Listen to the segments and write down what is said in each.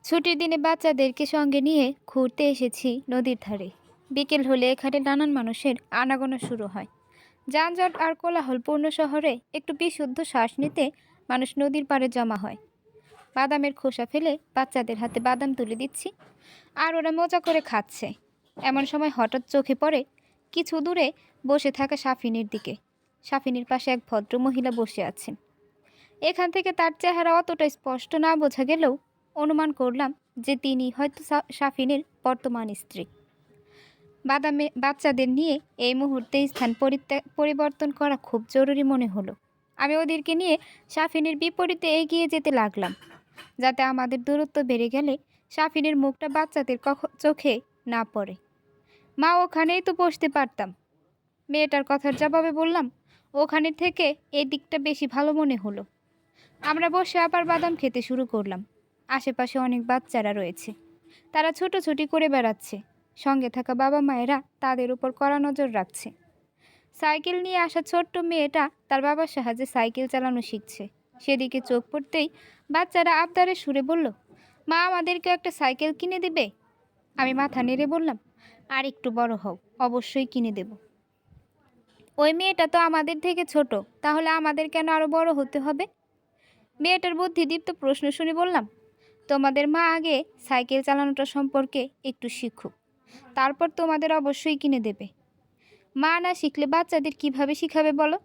ছুটির দিনে বাচ্চাদেরকে সঙ্গে নিয়ে ঘুরতে এসেছি নদীর ধারে। বিকেল হলে এখানে নানান মানুষের আনাগোনা শুরু হয়। যানজট আর কোলাহলপূর্ণ শহরে একটু বিশুদ্ধ শ্বাস নিতে মানুষ নদীর পাড়ে জমা হয়। বাদামের খোসা ফেলে বাচ্চাদের হাতে বাদাম তুলে দিচ্ছি, আর ওরা মজা করে খাচ্ছে। এমন সময় হঠাৎ চোখে পড়ে কিছু দূরে বসে থাকা সাফিনের দিকে। সাফিনের পাশে এক ভদ্র মহিলা বসে আছেন। এখান থেকে তার চেহারা অতটা স্পষ্ট না বোঝা গেলেও অনুমান করলাম যে তিনি হয়তো সাফিনের বর্তমান স্ত্রী। বাচ্চাদের নিয়ে এই মুহূর্তে স্থান পরিবর্তন করা খুব জরুরি মনে হলো। আমি ওদেরকে নিয়ে সাফিনের বিপরীতে এগিয়ে যেতে লাগলাম, যাতে আমাদের দূরত্ব বেড়ে গেলে সাফিনের মুখটা বাচ্চাদের চোখে না পড়ে। মা, ওখানেই তো বসতে পারতাম। মেয়েটার কথার জবাবে বললাম, ওখানে থেকে এই দিকটা বেশি ভালো মনে হলো। আমরা বসে আবার বাদাম খেতে শুরু করলাম। আশেপাশে অনেক বাচ্চারা রয়েছে, তারা ছুটোছুটি করে বেড়াচ্ছে। সঙ্গে থাকা বাবা মায়েরা তাদের উপর কড়া নজর রাখছে। সাইকেল নিয়ে আসা ছোট্ট মেয়েটা তার বাবার সাহায্যে সাইকেল চালানো শিখছে। সেদিকে চোখ পড়তেই বাচ্চারা আবদারের সুরে বলল, মা, আমাদেরকে একটা সাইকেল কিনে দেবে? আমি মাথা নেড়ে বললাম, আর একটু বড় হও, অবশ্যই কিনে দেব। ওই মেয়েটা তো আমাদের থেকে ছোট, তাহলে আমাদের কেন আরও বড় হতে হবে? মেয়েটার বুদ্ধিদীপ্ত প্রশ্ন শুনে বললাম, তোমাদের মা আগে সাইকেল চালানোটা সম্পর্কে একটু শিখুক, তারপর তোমাদের অবশ্যই কিনে দেবে। মা না শিখলে বাচ্চাদের কিভাবে শিখাবে বলো?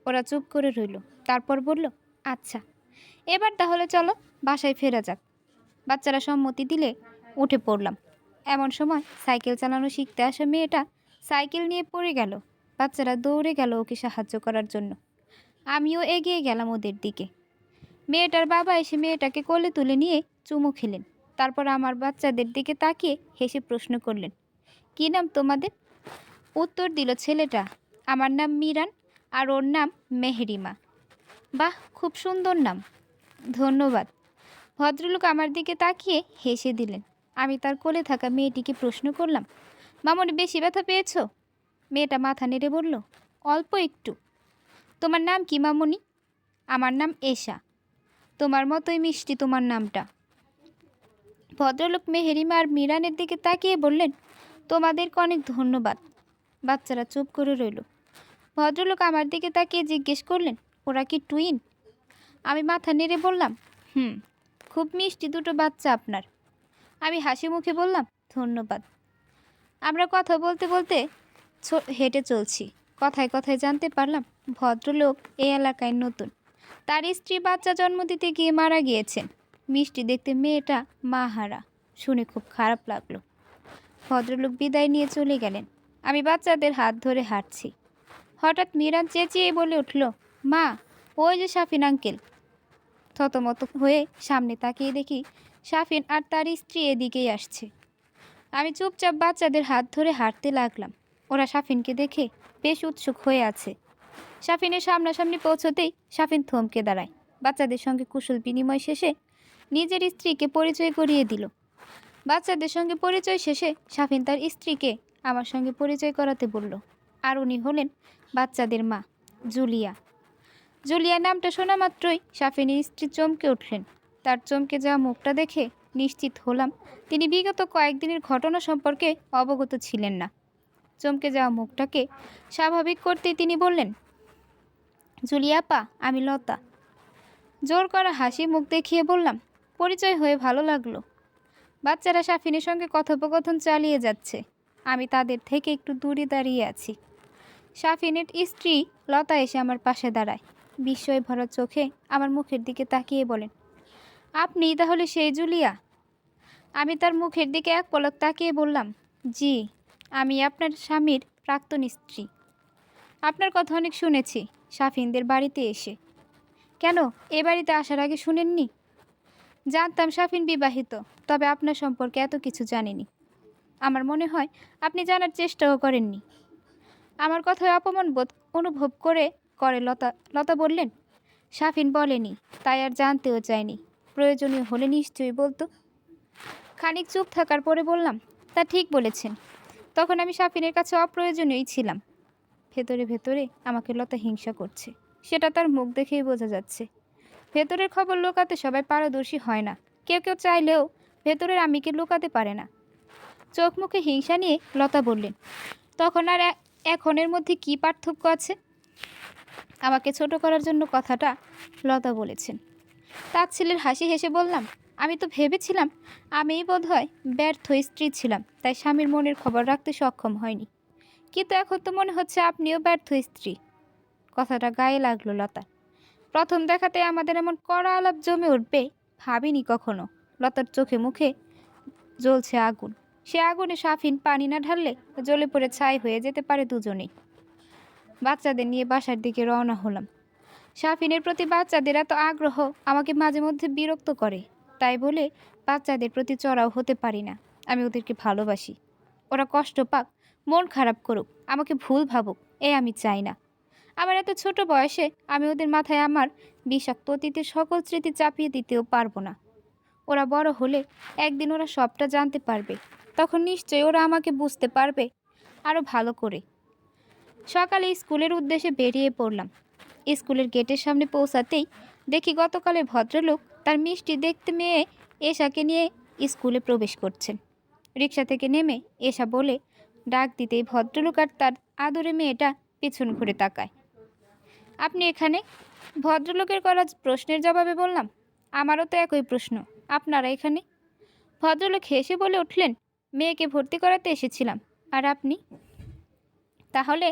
ওরা চুপ করে রইল, তারপর বলল, আচ্ছা, এবার তাহলে চলো বাসায় ফেরা যাক। বাচ্চারা সম্মতি দিলে উঠে পড়লাম। এমন সময় সাইকেল চালানো শিখতে আসা মেয়েটা সাইকেল নিয়ে পড়ে গেল। বাচ্চারা দৌড়ে গেল ওকে সাহায্য করার জন্য। আমিও এগিয়ে গেলাম ওদের দিকে। মেয়েটার বাবা এসে মেয়েটাকে কোলে তুলে নিয়ে চুমু খেলেন। তারপর আমার বাচ্চাদের দিকে তাকিয়ে হেসে প্রশ্ন করলেন, কী নাম তোমাদের? উত্তর দিল ছেলেটা, আমার নাম মিরান, আর ওর নাম মেহেরিমা। বাহ, খুব সুন্দর নাম। ধন্যবাদ। ভদ্রলোক আমার দিকে তাকিয়ে হেসে দিলেন। আমি তার কোলে থাকা মেয়েটিকে প্রশ্ন করলাম, মামনি, বেশি ব্যথা পেয়েছ? মেয়েটা মাথা নেড়ে বলল, অল্প একটু। তোমার নাম কি মামনি? আমার নাম এশা। তোমার মতোই মিষ্টি তোমার নামটা। ভদ্রলোক মেহেরিমা আর মিরানের দিকে তাকিয়ে বললেন, তোমাদেরকে অনেক ধন্যবাদ। বাচ্চারা চুপ করে রইল। ভদ্রলোক আমার দিকে তাকিয়ে জিজ্ঞেস করলেন, ওরা কি টুইন? আমি মাথা নেড়ে বললাম, খুব মিষ্টি দুটো বাচ্চা আপনার। আমি হাসি মুখে বললাম, ধন্যবাদ। আমরা কথা বলতে বলতে হেঁটে চলছি। কথায় কথায় জানতে পারলাম ভদ্রলোক এই এলাকায় নতুন। তার স্ত্রী বাচ্চা জন্ম দিতে গিয়ে মারা গিয়েছেন। মিষ্টি দেখতে মেয়েটা মাহারা। শুনে খুব খারাপ লাগলো। ভদ্রলোক বিদায় নিয়ে চলে গেলেন। আমি বাচ্চাদের হাত ধরে হাঁটছি। হঠাৎ মিরান চেঁচিয়ে বলে উঠল, মা, ওই যে সাফিন আঙ্কেল। থতমত হয়ে সামনে তাকিয়ে দেখি সাফিন আর তার স্ত্রী এদিকেই আসছে। আমি চুপচাপ বাচ্চাদের হাত ধরে হাঁটতে লাগলাম। ওরা সাফিনকে দেখে বেশ উৎসুক হয়ে আছে। সাফিনের সামনাসামনি পৌঁছতেই সাফিন থমকে দাঁড়ায়। বাচ্চাদের সঙ্গে কুশল বিনিময় শেষে নিজের স্ত্রীকে পরিচয় করিয়ে দিল। বাচ্চাদের সঙ্গে পরিচয় শেষে সাফিন তার স্ত্রীকে আমার সঙ্গে পরিচয় করাতে বলল। আর উনি হলেন বাচ্চাদের মা, জুলিয়া। জুলিয়া নামটা শোনা মাত্রই সাফিনের স্ত্রী চমকে উঠলেন। তার চমকে যাওয়া মুখটা দেখে নিশ্চিত হলাম তিনি বিগত কয়েকদিনের ঘটনা সম্পর্কে অবগত ছিলেন না। চমকে যাওয়া মুখটাকে স্বাভাবিক করতেই তিনি বললেন, জুলিয়া আপা, আমি লতা। জোর করা হাসি মুখ দেখিয়ে বললাম, পরিচয় হয়ে ভালো লাগলো। বাচ্চারা সাফিনের সঙ্গে কথোপকথন চালিয়ে যাচ্ছে। আমি তাদের থেকে একটু দূরে দাঁড়িয়ে আছি। সাফিনের স্ত্রী লতা এসে আমার পাশে দাঁড়ায়। বিস্ময় ভরা চোখে আমার মুখের দিকে তাকিয়ে বলেন, আপনি তাহলে সেই জুলিয়া? আমি তার মুখের দিকে এক পলক তাকিয়ে বললাম, জি, আমি আপনার স্বামীর প্রাক্তন স্ত্রী। আপনার কথা অনেক শুনেছি সাফিনদের বাড়িতে এসে। কেন, এ বাড়িতে আসার আগে শুনেননি? জানতাম সাফিন বিবাহিত, তবে আপনার সম্পর্কে এত কিছু জানিনি। আমার মনে হয় আপনি জানার চেষ্টাও করেননি। আমার কথায় অপমান বোধ অনুভব করে লতা বললেন, সাফিন বলেনি, তাই আর জানতেও চাইনি। প্রয়োজনীয় হলে নিশ্চয়ই বলতো। খানিক চুপ থাকার পরে বললাম, তা ঠিক বলেছেন। তখন আমি সাফিনের কাছে অপ্রয়োজনীয়ই ছিলাম। ভেতরে ভেতরে আমাকে লতা হিংসা করছে, সেটা তার মুখ দেখেই বোঝা যাচ্ছে। ভেতরের খবর লোকাতে সবাই পারদর্শী হয় না। কেউ কেউ চাইলেও ভেতরের আমিকে লুকাতে পারে না। চোখ মুখে হিংসা নিয়ে লতা বললেন, তখন আর এখনের মধ্যে কি পার্থক্য আছে? আমাকে ছোট করার জন্য কথাটা লতা বলেছেন। তাচ্ছিল্যের হাসি হেসে বললাম, আমি তো ভেবেছিলাম আমিই বোধহয় ব্যর্থ স্ত্রী ছিলাম, তাই স্বামীর মনের খবর রাখতে সক্ষম হয়নি। কিন্তু এখন তো মনে হচ্ছে আপনিও ব্যর্থ স্ত্রী। কথাটা গায়ে লাগলো লতার। প্রথম দেখাতে আমাদের এমন কড়া আলাপ জমে উঠবে ভাবিনি কখনো। লতার চোখে মুখে জ্বলছে আগুন। সে আগুনে সাফিন পানি না ঢাললে জ্বলে পড়ে ছাই হয়ে যেতে পারে দুজনেই। বাচ্চাদের নিয়ে বাসার দিকে রওনা হলাম। সাফিনের প্রতি বাচ্চাদের এত আগ্রহ আমাকে মাঝে মধ্যে বিরক্ত করে। তাই বলে বাচ্চাদের প্রতি চড়াও হতে পারি না। আমি ওদেরকে ভালোবাসি। ওরা কষ্ট পাক, মন খারাপ করুক, আমাকে ভুল ভাবুক, আমি চাই না। আমার এত ছোট বয়সে আমি ওদের মাথায় আমার বিষাক্ত অতীতের সকল স্মৃতি চাপিয়ে দিতেও পারবো না। ওরা বড় হলে একদিন ওরা সবটা জানতে পারবে। তখন নিশ্চয়ই ওরা আমাকে বুঝতে পারবে আরও ভালো করে। সকালে স্কুলের উদ্দেশ্যে বেরিয়ে পড়লাম। স্কুলের গেটের সামনে পৌঁছাতেই দেখি গতকালের ভদ্রলোক তার মিষ্টি দেখতে মেয়ে এশাকে নিয়ে স্কুলে প্রবেশ করছেন। রিকশা থেকে নেমে এশা বলে ডাক দিতেই ভদ্রলোক আর তার আদরে মেয়েটা পিছন ঘুরে তাকায়। আপনি এখানে? ভদ্রলোকের করা প্রশ্নের জবাবে বললাম, আমারও তো একই প্রশ্ন, আপনারা এখানে? ভদ্রলোক হেসে বলে উঠলেন, মেয়েকে ভর্তি করাতে এসেছিলাম। আর আপনি? তাহলে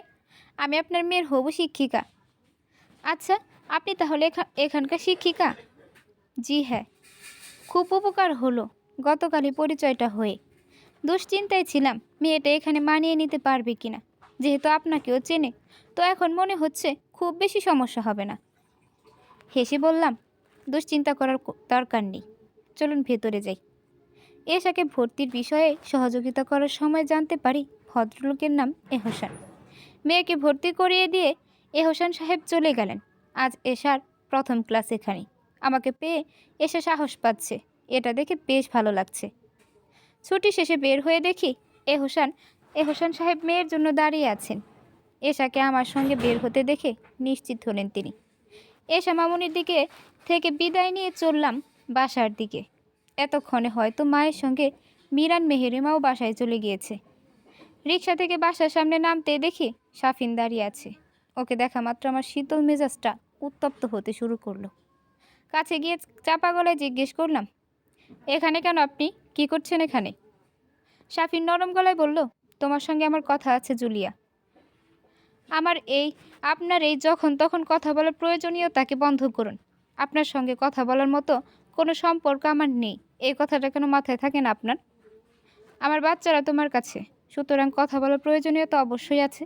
আমি আপনার মেয়ের হবু শিক্ষিকা। আচ্ছা, আপনি তাহলে এখানকার শিক্ষিকা? জি হ্যাঁ। খুব উপকার হলো গতকালই পরিচয়টা হয়ে। দুশ্চিন্তায় ছিলাম মেয়েটা এখানে মানিয়ে নিতে পারবে কিনা। যেহেতু আপনাকেও চেনে, তো এখন মনে হচ্ছে খুব বেশি সমস্যা হবে না। হেসে বললাম, দুশ্চিন্তা করার দরকার নেই, চলুন ভেতরে যাই। এশাকে ভর্তির বিষয়ে সহযোগিতা করার সময় জানতে পারি ভদ্রলোকের নাম এহসান। মেয়েকে ভর্তি করিয়ে দিয়ে এহসান সাহেব চলে গেলেন। আজ এশার প্রথম ক্লাস এখানে। আমাকে পেয়ে এশা সাহস পাচ্ছে, এটা দেখে বেশ ভালো লাগছে। ছুটি শেষে বের হয়ে দেখি এহসান সাহেব মেয়ের জন্য দাঁড়িয়ে আছেন। এশাকে আমার সঙ্গে বের হতে দেখে নিশ্চিত হলেন তিনি। এশা মামুনির দিকে থেকে বিদায় নিয়ে চললাম বাসার দিকে। এতক্ষণে হয়তো মায়ের সঙ্গে মিরান মেহেরিমাও বাসায় চলে গিয়েছে। রিকশা থেকে বাসার সামনে নামতে দেখি সাফিন দাঁড়িয়ে আছে। ওকে দেখা মাত্র আমার শীতল মেজাজটা উত্তপ্ত হতে শুরু করলো। কাছে গিয়ে চাপা গলায় জিজ্ঞেস করলাম, এখানে কেন আপনি? কি করছেন এখানে? সাফিন নরম গলায় বলল, তোমার সঙ্গে আমার কথা আছে জুলিয়া। আপনার এই যখন তখন কথা বলার প্রয়োজনীয়তাকে বন্ধ করুন। আপনার সঙ্গে কথা বলার মতো কোনো সম্পর্ক আমার নেই, এই কথাটা কেন মাথায় থাকে না আপনার? আমার বাচ্চারা তোমার কাছে, সুতরাং কথা বলার প্রয়োজনীয়তা অবশ্যই আছে।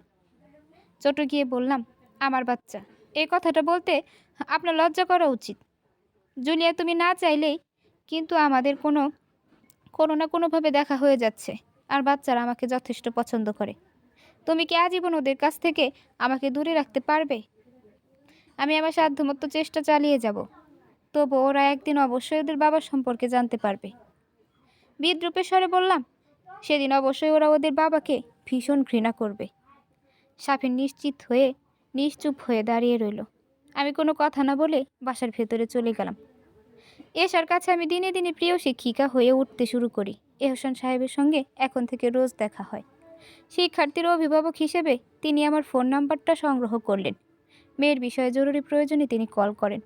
ছোট গিয়ে বললাম, আমার বাচ্চা, এই কথাটা বলতে আপনার লজ্জা করা উচিত। জুলিয়া, তুমি না চাইলেই কিন্তু আমাদের কোনো না কোনোভাবে দেখা হয়ে যাচ্ছে, আর বাচ্চারা আমাকে যথেষ্ট পছন্দ করে। তুমি কি আজীবন ওদের কাছ থেকে আমাকে দূরে রাখতে পারবে? আমি আমার সাধ্যমতো চেষ্টা চালিয়ে যাব, তবু ওরা একদিন অবশ্যই ওদের বাবার সম্পর্কে জানতে পারবে। বিদ্রূপের স্বরে বললাম, সেদিন অবশ্যই ওরা ওদের বাবাকে ভীষণ ঘৃণা করবে। সাফিন নিশ্চুপ হয়ে দাঁড়িয়ে রইল। আমি কোনো কথা না বলে বাসার ভেতরে চলে গেলাম। এশার কাছে আমি দিনে দিনে প্রিয় শিক্ষিকা হয়ে উঠতে শুরু করি। এহসান সাহেবের সঙ্গে এখন থেকে রোজ দেখা হয়। শিক্ষার্থীর অভিভাবক হিসেবে তিনি আমার ফোন নাম্বারটা সংগ্রহ করলেন। মেয়ের বিষয়ে জরুরি প্রয়োজনে তিনি কল করেন।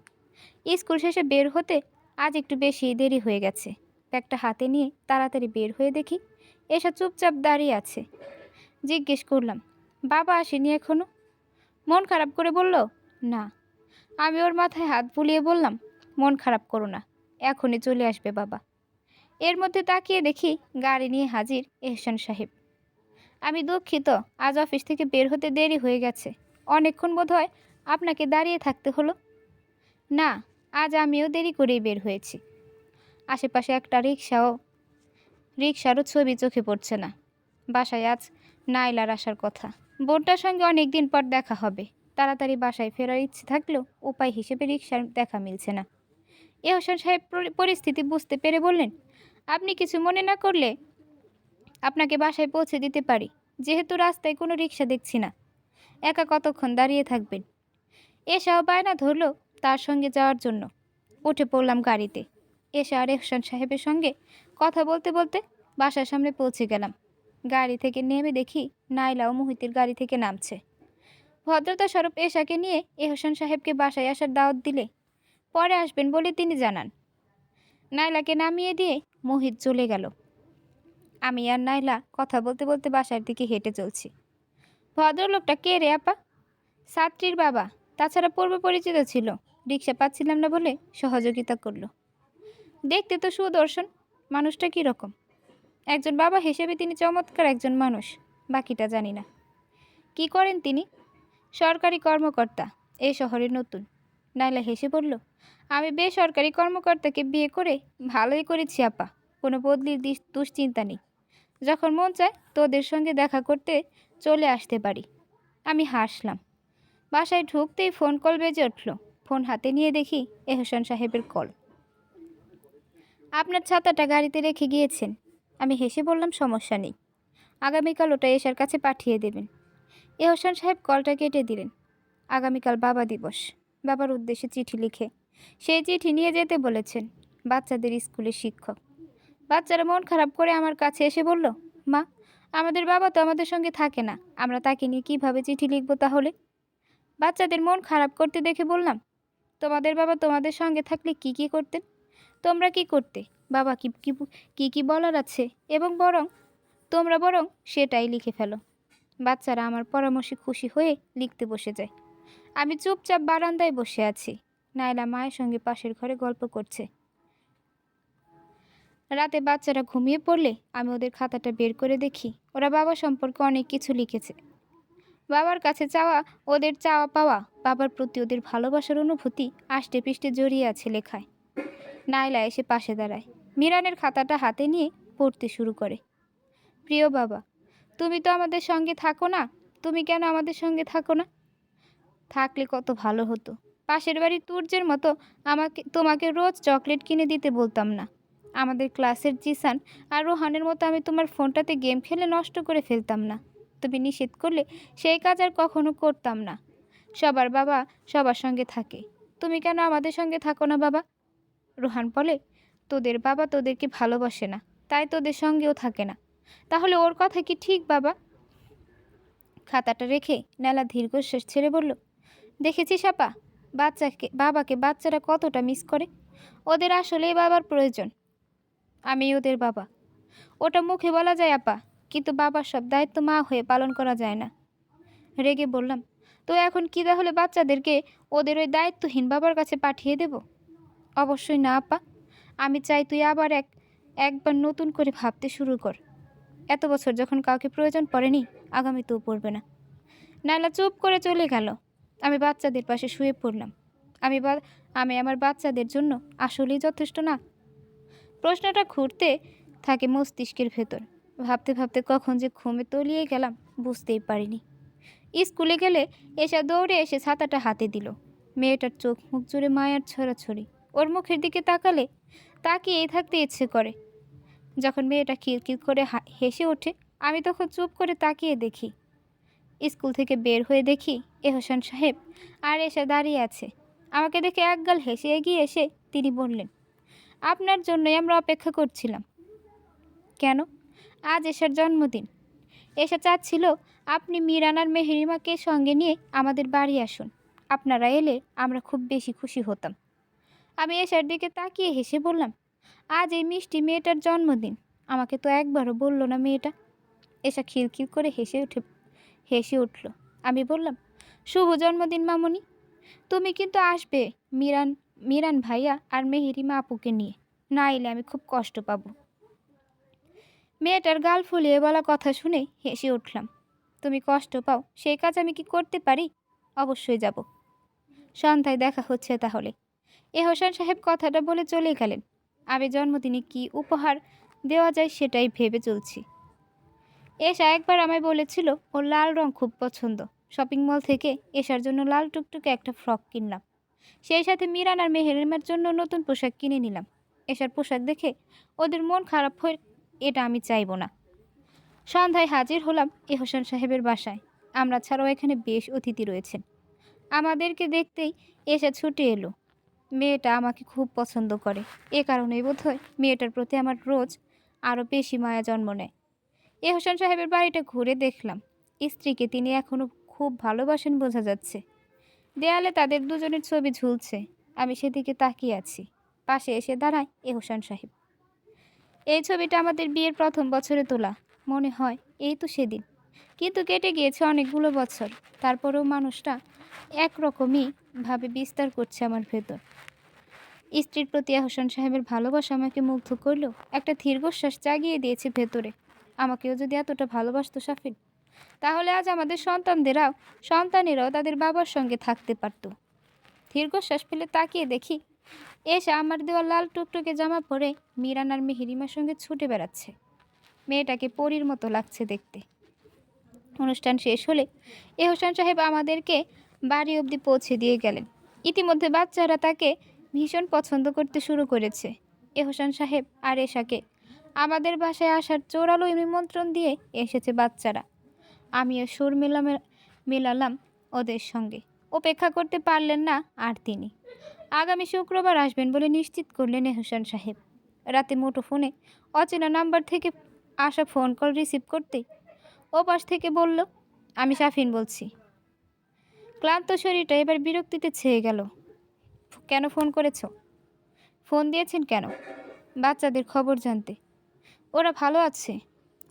স্কুল শেষে বের হতে আজ একটু বেশি দেরি হয়ে গেছে। ব্যাগটা হাতে নিয়ে তাড়াতাড়ি বের হয়ে দেখি এসা চুপচাপ দাঁড়িয়ে আছে। জিজ্ঞেস করলাম, বাবা আসেনি এখনো? মন খারাপ করে বলল, না। আমি ওর মাথায় হাত বুলিয়ে বললাম, মন খারাপ করো না, এখনই চলে আসবে বাবা। এর মধ্যে তাকিয়ে দেখি গাড়ি নিয়ে হাজির এহসান সাহেব। আমি দুঃখিত, আজ অফিস থেকে বের হতে দেরি হয়ে গেছে। অনেকক্ষণ বোধহয় আপনাকে দাঁড়িয়ে থাকতে হলো। না, আজ আমিও দেরি করেই বের হয়েছি। আশেপাশে একটা রিকশারও ছবি চোখে পড়ছে না। বাসায় আজ নাইলার আসার কথা। বোনটার সঙ্গে অনেক দিন পর দেখা হবে। তাড়াতাড়ি বাসায় ফেরার ইচ্ছে থাকলেও উপায় হিসেবে রিকশার দেখা মিলছে না। এহসান সাহেব পরিস্থিতি বুঝতে পেরে বললেন, আপনি কিছু মনে না করলে আপনাকে বাসায় পৌঁছে দিতে পারি, যেহেতু রাস্তায় কোনো রিকশা দেখছি না। একা কতক্ষণ দাঁড়িয়ে থাকবেন? এসাও বায়না ধরল তার সঙ্গে যাওয়ার জন্য। উঠে পড়লাম গাড়িতে। এশা আর এহসান সাহেবের সঙ্গে কথা বলতে বলতে বাসার সামনে পৌঁছে গেলাম। গাড়ি থেকে নেমে দেখি নাইলা ও মুহিতের গাড়ি থেকে নামছে। ভদ্রতা স্বরূপ এশাকে নিয়ে এহসান সাহেবকে বাসায় আসার দাওয়াত দিলে পরে আসবেন বলে তিনি জানান। নাইলাকে নামিয়ে দিয়ে মোহিত চলে গেল। আমি আর নাইলা কথা বলতে বলতে বাসার দিকে হেঁটে চলছি। ভদ্রলোকটা কে রে আপা? ছাত্রীর বাবা, তাছাড়া পূর্ব পরিচিত ছিল। রিক্সা পাচ্ছিলাম না বলে সহযোগিতা করলো। দেখতে তো সুদর্শন, মানুষটা কীরকম? একজন বাবা হিসেবে তিনি চমৎকার একজন মানুষ, বাকিটা জানি না। কি করেন তিনি? সরকারি কর্মকর্তা, এই শহরে নতুন। নাইলা হেসে বলল, আমি বেসরকারি কর্মকর্তাকে বিয়ে করে ভালোই করেছি আপা, কোনো বদলির দুশ্চিন্তা নেই। যখন মন চায় তোদের সঙ্গে দেখা করতে চলে আসতে পারি। আমি হাসলাম। বাসায় ঢুকতেই ফোন কল বেজে উঠল। ফোন হাতে নিয়ে দেখি এহসান সাহেবের কল। আপনার ছাতাটা গাড়িতে রেখে গিয়েছেন। আমি হেসে বললাম, সমস্যা নেই, আগামীকাল ওটা এশার কাছে পাঠিয়ে দেবেন। এহসান সাহেব কলটা কেটে দিলেন। আগামীকাল বাবা দিবস, বাবার উদ্দেশ্যে চিঠি লিখে সেই চিঠি নিয়ে যেতে বলেছেন বাচ্চাদের স্কুলের শিক্ষক। বাচ্চারা মন খারাপ করে আমার কাছে এসে বলল, মা, আমাদের বাবা তো আমাদের সঙ্গে থাকে না, আমরা তাকে নিয়ে কিভাবে চিঠি লিখব তাহলে? বাচ্চাদের মন খারাপ করতে দেখে বললাম, তোমাদের বাবা তোমাদের সঙ্গে থাকলে কি কি করতেন? তোমরা কি করতে? বাবা কি বলার আছে, এবং তোমরা বরং সেটাই লিখে ফেলো। বাচ্চারা আমার পরামর্শে খুশি হয়ে লিখতে বসে যায়। আমি চুপচাপ বারান্দায় বসে আছি। নাইলা মায়ের সঙ্গে পাশের ঘরে গল্প করছে। রাতে বাচ্চারা ঘুমিয়ে পড়লে আমি ওদের খাতাটা বের করে দেখি ওরা বাবা সম্পর্কে অনেক কিছু লিখেছে। বাবার কাছে চাওয়া, ওদের চাওয়া পাওয়া, বাবার প্রতি ওদের ভালোবাসার অনুভূতি আষ্টে পৃষ্ঠে জড়িয়ে আছে লেখায়। নাইলা এসে পাশে দাঁড়ায়, মিরানের খাতাটা হাতে নিয়ে পড়তে শুরু করে। প্রিয় বাবা, তুমি তো আমাদের সঙ্গে থাকো না, তুমি কেন আমাদের সঙ্গে থাকো না? থাকলে কত ভালো হতো। পাশের বাড়ির তুর্যের মতো তোমাকে রোজ চকলেট কিনে দিতে বলতাম না। আমাদের ক্লাসের জিসান আর রোহানের মতো আমি তোমার ফোনটাতে গেম খেলে নষ্ট করে ফেলতাম না। তুমি নিষেধ করলে সেই কাজ আর কখনো করতাম না। সবার বাবা সবার সঙ্গে থাকে, তুমি কেন আমাদের সঙ্গে থাকো না বাবা? রোহান বলে, তোদের বাবা তোদেরকে ভালোবাসে না, তাই তোদের সঙ্গেও থাকে না। তাহলে ওর কথা কি ঠিক বাবা? খাতাটা রেখে নালা দীর্ঘশ্বাস ছেড়ে বলল, দেখেছিস আপা, বাবাকে বাচ্চারা কতটা মিস করে। ওদের আসলেই বাবার প্রয়োজন। আমি ওদের বাবা। ওটা মুখে বলা যায় আপা, কিন্তু বাবার সব দায়িত্ব মা হয়ে পালন করা যায় না। রেগে বললাম, তো এখন কি তাহলে বাচ্চাদেরকে ওদের ওই দায়িত্বহীন বাবার কাছে পাঠিয়ে দেব? অবশ্যই না আপা, আমি চাই তুই আবার একবার নতুন করে ভাবতে শুরু কর। এত বছর যখন কাউকে প্রয়োজন পড়েনি, আগামীতেও পড়বে না। নাইলা চুপ করে চলে গেল। আমি বাচ্চাদের পাশে শুয়ে পড়লাম। আমি আমার বাচ্চাদের জন্য আসলেই যথেষ্ট না? প্রশ্নটা ঘুরতে থাকে মস্তিষ্কের ভেতর। ভাবতে ভাবতে কখন যে ঘুমে তলিয়ে গেলাম বুঝতেই পারিনি। স্কুলে গেলে এসা দৌড়ে এসে ছাতাটা হাতে দিল। মেয়েটার চোখ মুখ জুড়ে মায়ার ছড়াছড়ি। ওর মুখের দিকে তাকিয়েই থাকতে ইচ্ছে করে। যখন মেয়েটা খিলখিল করে হেসে ওঠে, আমি তখন চুপ করে তাকিয়ে দেখি। স্কুল থেকে বের হয়ে দেখি এহসান সাহেব আর এসে দাঁড়িয়ে আছে। আমাকে দেখে একগাল হেসে এগিয়ে এসে তিনি বললেন, আপনার জন্যই আমরা অপেক্ষা করছিলাম। কেন? আজ এশার জন্মদিন। এশা চাচ্ছিল আপনি মিরান আর মেহেরিমাকে সঙ্গে নিয়ে আমাদের বাড়ি আসুন। আপনারা এলে আমরা খুব বেশি খুশি হতাম। আমি এশার দিকে তাকিয়ে হেসে বললাম, আজ এই মিষ্টি মেয়েটার জন্মদিন, আমাকে তো একবারও বলল না মেয়েটা। এশা খিলখিল করে হেসে উঠল। আমি বললাম, শুভ জন্মদিন মামুনি। তুমি কিন্তু আসবে মিরান ভাইয়া আর মেহেরিমা আপুকে নিয়ে, না এলে আমি খুব কষ্ট পাবো। মেয়েটার গাল ফুলিয়ে বলা কথা শুনে হেসে উঠলাম। তুমি কষ্ট পাও সেই কাজ আমি কি করতে পারি? অবশ্যই যাব। সন্ধ্যায় দেখা হচ্ছে তাহলে। এহসান সাহেব কথাটা বলে চলে গেলেন। আমি জন্মদিনে কি উপহার দেওয়া যায় সেটাই ভেবে চলছি। এশা একবার আমায় বলেছিল ওর লাল রং খুব পছন্দ। শপিং মল থেকে এশার জন্য লাল টুকটুকে একটা ফ্রক কিনলাম। সেই সাথে মিরান আর মেহেরিমার জন্য নতুন পোশাক কিনে নিলাম। এশার পোশাক দেখে ওদের মন খারাপ হয়ে, এটা আমি চাইব না। সন্ধ্যায় হাজির হলাম এহসান সাহেবের বাসায়। আমরা ছাড়াও এখানে বেশ অতিথি রয়েছেন। আমাদেরকে দেখতেই এশা ছুটে এলো। মেয়েটা আমাকে খুব পছন্দ করে। এ কারণেই বোধহয় মেয়েটার প্রতি আমার রোজ আরও বেশি মায়া জন্ম নেয়। এহসান সাহেবের বাড়িটা ঘুরে দেখলাম। স্ত্রীকে তিনি এখনও খুব ভালোবাসেন বোঝা যাচ্ছে। দেয়ালে তাদের দুজনের ছবি ঝুলছে। আমি সেদিকে তাকিয়ে আছি। পাশে এসে দাঁড়ায় এহসান সাহেব। এই ছবিটা আমাদের বিয়ের প্রথম বছরে তোলা। মনে হয় এই তো সেদিন। কিন্তু কেটে গিয়েছে অনেকগুলো বছর। তারপরেও মানুষটা একরকমই ভাবে বিস্তার করছে আমার ভেতর। স্ত্রীর প্রতি এহসান সাহেবের ভালোবাসা আমাকে মুগ্ধ করলেও একটা দীর্ঘশ্বাস জাগিয়ে দিয়েছে ভেতরে। আমাকেও যদি এতটা ভালোবাসতো সাফিন, তাহলে আজ আমাদের সন্তানেরাও তাদের বাবার সঙ্গে থাকতে পারত। দীর্ঘশ্বাস ফেলে তাকিয়ে দেখি এসে আমার দেওয়া লাল টুকটুকে জামা পরে মিরান আর মেহেরিমার সঙ্গে ছুটে বেড়াচ্ছে। মেয়েটাকে পরীর মতো লাগছে দেখতে। অনুষ্ঠান শেষ হলে এহসান সাহেব আমাদেরকে বাড়ি অবধি পৌঁছে দিয়ে গেলেন। ইতিমধ্যে বাচ্চারা তাকে ভীষণ পছন্দ করতে শুরু করেছে। এহসান সাহেব আর এশাকে আমাদের বাসায় আসার জোরালো নিমন্ত্রণ দিয়ে এসেছে বাচ্চারা। আমিও সুর মেলালাম ওদের সঙ্গে। অপেক্ষা করতে পারলেন না আর তিনি। আগামী শুক্রবার আসবেন বলে নিশ্চিত করলেন এহসান সাহেব। রাতে মুঠোফোনে অচেনা নাম্বার থেকে আসা ফোন কল রিসিভ করতেই ওপাশ থেকে বলল, আমি সাফিন বলছি। ক্লান্ত শরীরটা এবার বিরক্তিতে ছেয়ে গেল। কেন ফোন করেছ? ফোন দিয়েছেন কেন? বাচ্চাদের খবর জানতে। ওরা ভালো আছে।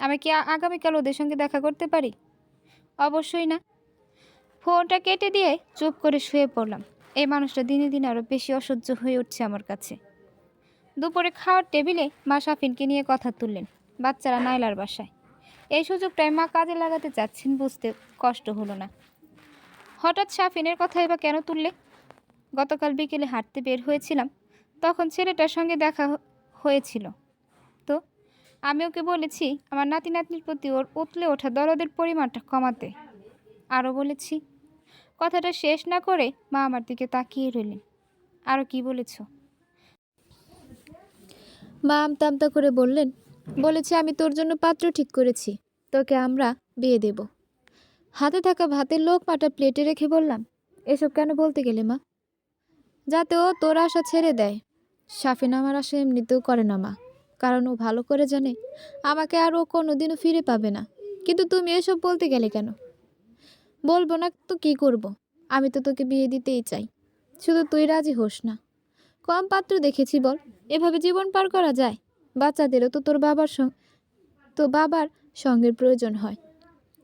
আমি কি আগামীকাল ওদের সঙ্গে দেখা করতে পারি? অবশ্যই না। ফোনটা কেটে দিয়ে চুপ করে শুয়ে পড়লাম। এই মানুষটা দিনে দিনে আরও বেশি অসহ্য হয়ে উঠছে আমার কাছে। দুপুরে খাওয়ার টেবিলে মা সাফিনকে নিয়ে কথা তুললেন। বাচ্চারা নাইলার বাসায়। এই সুযোগটায় মা কাজে লাগাতে চাচ্ছেন বুঝতে কষ্ট হলো না। হঠাৎ সাফিনের কথা এবার কেন তুললে? গতকাল বিকেলে হাঁটতে বের হয়েছিলাম, তখন ছেলেটার সঙ্গে দেখা হয়েছিল। তো আমি ওকে বলেছি আমার নাতি নাতনির প্রতি ওর উতলে ওঠা দরদের পরিমাণটা কমাতে। আরও বলেছি। কথাটা শেষ না করে মা আমার দিকে তাকিয়ে রইলেন। আরও কি বলেছ? মা আমতা আমতা করে বললেন, বলেছি আমি তোর জন্য পাত্র ঠিক করেছি, তোকে আমরা বিয়ে দেব। হাতে থাকা ভাতের লোকমাটা প্লেটে রেখে বললাম, এসব কেন বলতে গেলে মা? যাতে ও তোর আশা ছেড়ে দেয়। সাফিন আমার আশা এমনিতেও করে না মা, কারণ ও ভালো করে জানে আমাকে আর ও কোনোদিনও ফিরে পাবে না। কিন্তু তুমি এসব বলতে গেলে কেন? বলবো না তো কি করব? আমি তো তোকে বিয়ে দিতেই চাই, শুধু তুই রাজি হোস না। কম পাত্র দেখেছি বল? এভাবে জীবন পার করা যায়? বাচ্চাদেরও তো তোর বাবার সঙ্গের প্রয়োজন হয়।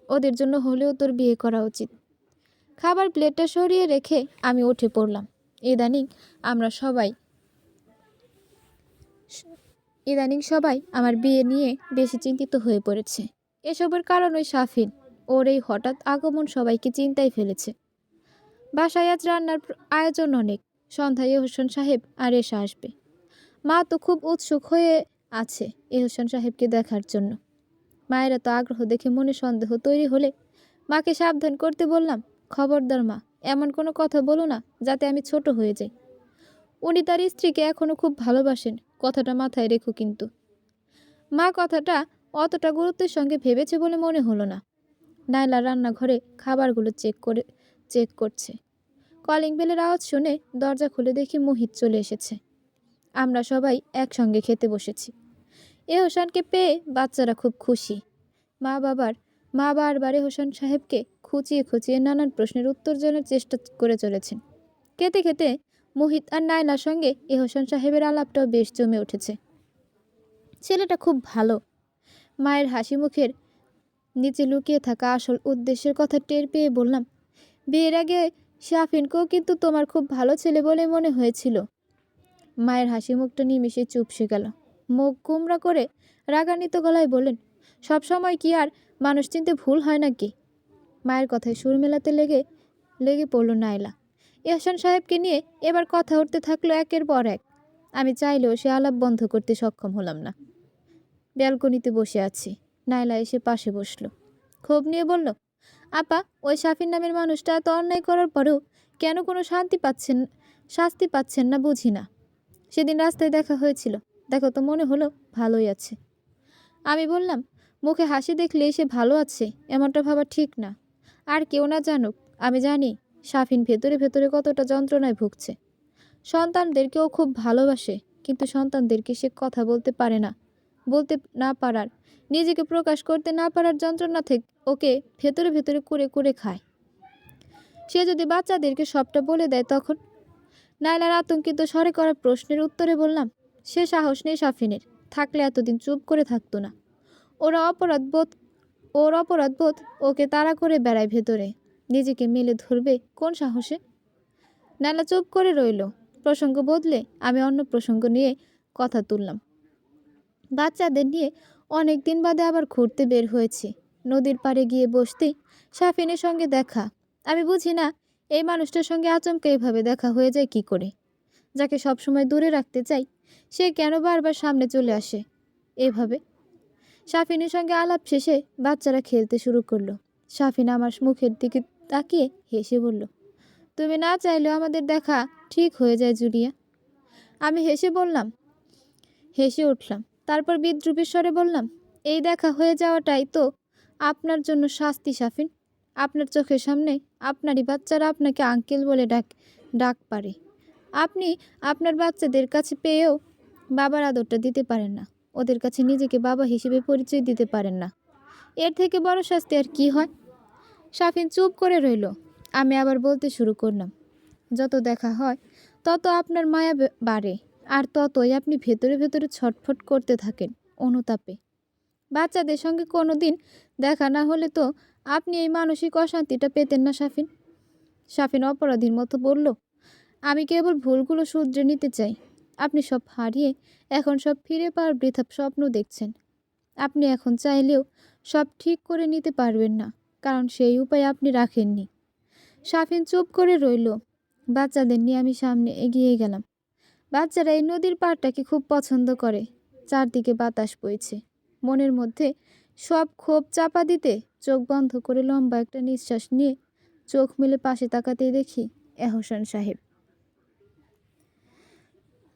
ওদের জন্য হলেও তোর বিয়ে করা উচিত। খাবার প্লেটটা সরিয়ে রেখে আমি উঠে পড়লাম। ইদানিং সবাই আমার বিয়ে নিয়ে বেশি চিন্তিত হয়ে পড়েছে। এসবের কারণ ওই সাফিন। ওর এই হঠাৎ আগমন সবাইকে চিন্তায় ফেলেছে। বাসায় আজ রান্নার আয়োজন অনেক। সন্ধ্যায় এহসান সাহেব আর এশা আসবে। মা তো খুব উৎসুক হয়ে আছে এহসান সাহেবকে দেখার জন্য। মায়ের এত আগ্রহ দেখে মনে সন্দেহ তৈরি হলে মাকে সাবধান করতে বললাম, খবরদার মা, এমন কোনো কথা বলো না যাতে আমি ছোট হয়ে যাই। উনি তার স্ত্রীকে এখনও খুব ভালোবাসেন, কথাটা মাথায় রেখো কিন্তু। মা কথাটা অতটা গুরুত্বের সঙ্গে ভেবেছে বলে মনে হলো না। নাইলা রান্নাঘরে খাবারগুলো চেক করছে। কলিং বেলের আওয়াজ শুনে দরজা খুলে দেখি মোহিত চলে এসেছে। আমরা সবাই একসঙ্গে খেতে বসেছি। এহসানকে পেয়ে বাচ্চারা খুব খুশি। মা বারবার এহসান সাহেবকে খুঁচিয়ে খুঁচিয়ে নানান প্রশ্নের উত্তর জানার চেষ্টা করে চলেছেন। খেতে খেতে মোহিত আর নাইলার সঙ্গে এহসান সাহেবের আলাপটাও বেশ জমে উঠেছে। ছেলেটা খুব ভালো। মায়ের হাসি মুখের নিচে লুকিয়ে থাকা আসল উদ্দেশ্যের কথা টের পেয়ে বললাম, বিয়ের আগে সাফিনকেও কিন্তু তোমার খুব ভালো ছেলে বলে মনে হয়েছিল। মায়ের হাসি মুখটা নিমিষে চুপসে গেল। মুখ গুমরা করে রাগান্বিত গলায় বললেন, সব সময় কি আর মানুষ চিনতে ভুল হয় নাকি? মায়ের কথায় সুর মেলাতে লেগে পড়ল নাইলা। এহসান সাহেবকে নিয়ে এবার কথা উঠতে থাকলো একের পর এক। আমি চাইলেও সে আলাপ বন্ধ করতে সক্ষম হলাম না। ব্যালকনিতে বসে আছি। নাইলা এসে পাশে বসলো। ক্ষোভ নিয়ে বলল, আপা, ওই সাফিন নামের মানুষটা এত অন্যায় করার পরেও কেন কোনো শাস্তি পাচ্ছেন না বুঝি না। সেদিন রাস্তায় দেখা হয়েছিল, দেখো তো মনে হলো ভালোই আছে। আমি বললাম, মুখে হাসি দেখলে সে ভালো আছে এমনটা ভাবা ঠিক না। আর কেউ না জানুক, আমি জানি সাফিন ভেতরে ভেতরে কতটা যন্ত্রণায় ভুগছে। সন্তানদেরকেও খুব ভালোবাসে, কিন্তু সন্তানদেরকে সে কথা বলতে পারে না। বলতে না পারার, নিজেকে প্রকাশ করতে না পারার যন্ত্রণা থেকে ওকে ভেতরে ভেতরে কুরে কুরে খায়। সে যদি বাচ্চাদেরকে সবটা বলে দেয় তখন? নাইলার আতঙ্কিত স্বরে করা প্রশ্নের উত্তরে বললাম, সে সাহস নেই সাফিনের, থাকলে এতদিন চুপ করে থাকতো না। ওরা অপরাধবোধ ওর অপরাধবোধ ওকে তাড়া করে বেড়ায় ভেতরে। নিজেকে মেলে ধরবে কোন সাহসে? নাইলা চুপ করে রইল। প্রসঙ্গ বদলে আমি অন্য প্রসঙ্গ নিয়ে কথা তুললাম। বাচ্চাদের নিয়ে অনেক দিন বাদে আবার ঘুরতে বের হয়েছি। নদীর পাড়ে গিয়ে বসতেই সাফিনের সঙ্গে দেখা। আমি বুঝি না এই মানুষটার সঙ্গে আচমকা এভাবে দেখা হয়ে যায় কি করে। যাকে সবসময় দূরে রাখতে চাই সে কেন বারবার সামনে চলে আসে এভাবে? সাফিনের সঙ্গে আলাপ শেষে বাচ্চারা খেলতে শুরু করলো। সাফিন আমার মুখের দিকে তাকিয়ে হেসে বলল, তুমি না চাইলেও আমাদের দেখা ঠিক হয়ে যায় জুলিয়া। আমি হেসে উঠলাম। তারপর বিদ্রূপের স্বরে বললাম, এই দেখা হয়ে যাওয়াটাই তো আপনার জন্য শাস্তি সাফিন। আপনার চোখের সামনে আপনারই বাচ্চারা আপনাকে আঙ্কেল বলে ডাক পারে। আপনি আপনার বাচ্চাদের কাছে পেয়েও বাবার আদরটা দিতে পারেন না। ওদের কাছে নিজেকে বাবা হিসেবে পরিচয় দিতে পারেন না। এর থেকে বড় শাস্তি আর কি হয়? সাফিন চুপ করে রইল। আমি আবার বলতে শুরু করলাম, যত দেখা হয় তত আপনার মায়া বাড়ে, আর ততই আপনি ভেতরে ভেতরে ছটফট করতে থাকেন অনুতাপে। বাচ্চাদের সঙ্গে কোনো দিন দেখা না হলে তো আপনি এই মানসিক অশান্তিটা পেতেন না সাফিন। সাফিন অপরাধীর মতো বলল, আমি কেবল ভুলগুলো শুধরে নিতে চাই। আপনি সব হারিয়ে এখন সব ফিরে পাওয়ার বৃথা স্বপ্ন দেখছেন। আপনি এখন চাইলেও সব ঠিক করে নিতে পারবেন না, কারণ সেই উপায় আপনি রাখেননি। সাফিন চুপ করে রইল। বাচ্চাদের নিয়ে আমি সামনে এগিয়ে গেলাম। বাচ্চারা এই নদীর পাড়টাকে খুব পছন্দ করে। চারদিকে বাতাস বইছে। মনের মধ্যে সব ক্ষোভ চাপা দিতে চোখ বন্ধ করে লম্বা একটা নিঃশ্বাস নিয়ে চোখ মেলে পাশে তাকাতেই দেখি এহসান সাহেব।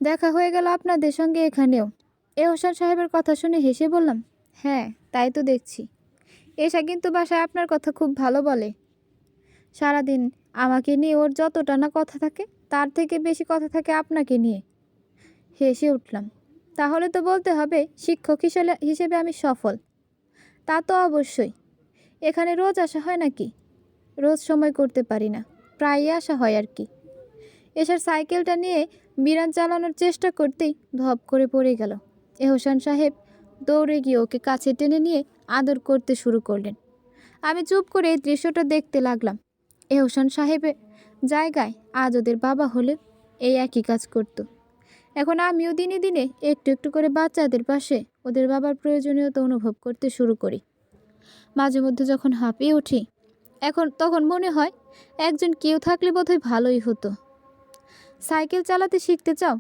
দেখা হয়ে গেল আপনাদের সঙ্গে এখানেও। এহসান সাহেবের কথা শুনে হেসে বললাম, হ্যাঁ তাই তো দেখছি। এসা কিন্তু বাসায় আপনার কথা খুব ভালো বলে। সারাদিন আমাকে নিয়ে ওর যতটা না কথা থাকে তার থেকে বেশি কথা থাকে আপনাকে নিয়ে। হেসে উঠলাম। তাহলে তো বলতে হবে শিক্ষক হিসেবে আমি সফল। তা তো অবশ্যই। এখানে রোজ আসা হয় নাকি? রোজ সময় করতে পারি না, প্রায়ই আসা হয় আর কি। এসার সাইকেলটা নিয়ে বিরান চালানোর চেষ্টা করতেই ধপ করে পড়ে গেল। এহসান সাহেব দৌড়ে গিয়ে ওকে কাছে টেনে নিয়ে আদর করতে শুরু করলেন। আমি চুপ করে এই দৃশ্যটা দেখতে লাগলাম। এহসান সাহেবের জায়গায় আজ ওদের বাবা হলে এই একই কাজ করত। এখন আমিও দিনে দিনে একটু একটু করে বাচ্চাদের পাশে ওদের বাবার প্রয়োজনীয়তা অনুভব করতে শুরু করি। মাঝে মধ্যে যখন হাঁপিয়ে উঠি তখন মনে হয় একজন কেউ থাকলে বোধহয় ভালোই হতো। সাইকেল চালাতে শিখতে চাও?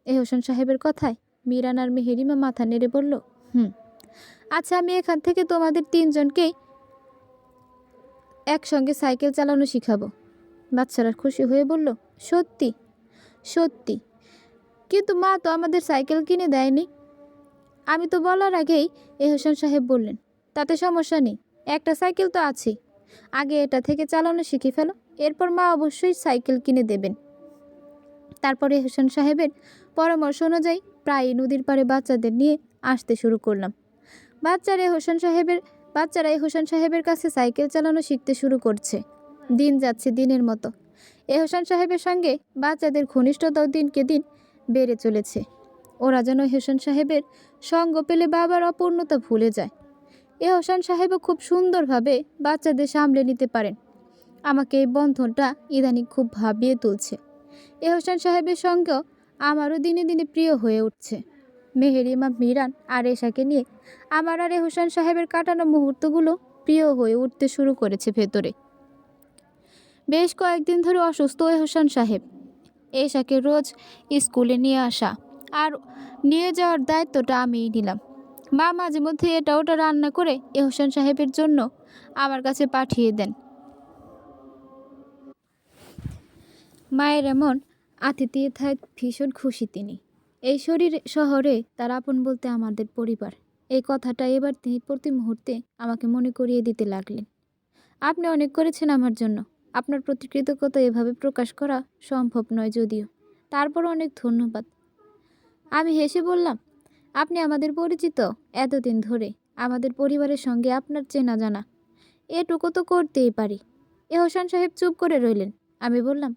এহসান সাহেবের কথায় মিরান আর মেহেরিমা মাথা নেড়ে বলল, আচ্ছা আমি এখান থেকে তোমাদের তিনজনকেই একসঙ্গে সাইকেল চালানো শিখাবো। বাচ্চারা খুশি হয়ে বলল, সত্যি? সত্যি, কিন্তু মা তো আমাদের সাইকেল কিনে দেয়নি। আমি তো বলার আগেই এহসান সাহেব বললেন, তাতে সমস্যা নেই, একটা সাইকেল তো আছেই। আগে এটা থেকে চালানো শিখে ফেলো, এরপর মা অবশ্যই সাইকেল কিনে দেবেন। তারপরে এহসান সাহেবের পরামর্শ অনুযায়ী প্রায়ই নদীর পাড়ে বাচ্চাদের নিয়ে আসতে শুরু করলাম। বাচ্চারা এহসান সাহেবের কাছে সাইকেল চালানো শিখতে শুরু করছে। দিন যাচ্ছে দিনের মতো। এহসান সাহেবের সঙ্গে বাচ্চাদের ঘনিষ্ঠতাও দিনকে দিন বেড়ে চলেছে। ওরা যেন এহসান সাহেবের সঙ্গ পেলে বাবার অপূর্ণতা ভুলে যায়। এহসান সাহেবও খুব সুন্দরভাবে বাচ্চাদের সামলে নিতে পারেন। আমাকে এই বন্ধনটা ইদানিং খুব ভাবিয়ে তুলছে। এহসান সাহেবের সঙ্গেও আমারও দিনে দিনে প্রিয় হয়ে উঠছে। মেহেরিমা, মিরান আর এশাকে নিয়ে আমার আর এহসান সাহেবের কাটানো মুহূর্তগুলো প্রিয় হয়ে উঠতে শুরু করেছে ভেতরে। বেশ কয়েকদিন ধরে অসুস্থ এহসান সাহেব। এশাকে রোজ স্কুলে নিয়ে আসা আর নিয়ে যাওয়ার দায়িত্বটা আমিই নিলাম। মা মাঝে মধ্যে এটা ওটা রান্না করে এহসান সাহেবের জন্য আমার কাছে পাঠিয়ে দেন। মায়ের এমন আতিথেয়তায় ভীষণ খুশি তিনি। এই শহরে তার আপন বলতে আমাদের পরিবার, এই কথাটা এবার তিনি প্রতি মুহূর্তে আমাকে মনে করিয়ে দিতে লাগলেন। আপনি অনেক করেছেন আমার জন্য। আপনার প্রতি কৃতজ্ঞতা এভাবে প্রকাশ করা সম্ভব নয় যদিও। তারপর অনেক ধন্যবাদ। আমি হেসে বললাম, আপনি আমাদের পরিচিত এতদিন ধরে। আমাদের পরিবারের সঙ্গে আপনার চেনা জানা, এটুকু তো করতেই পারি। এহসান সাহেব চুপ করে রইলেন। আমি বললাম,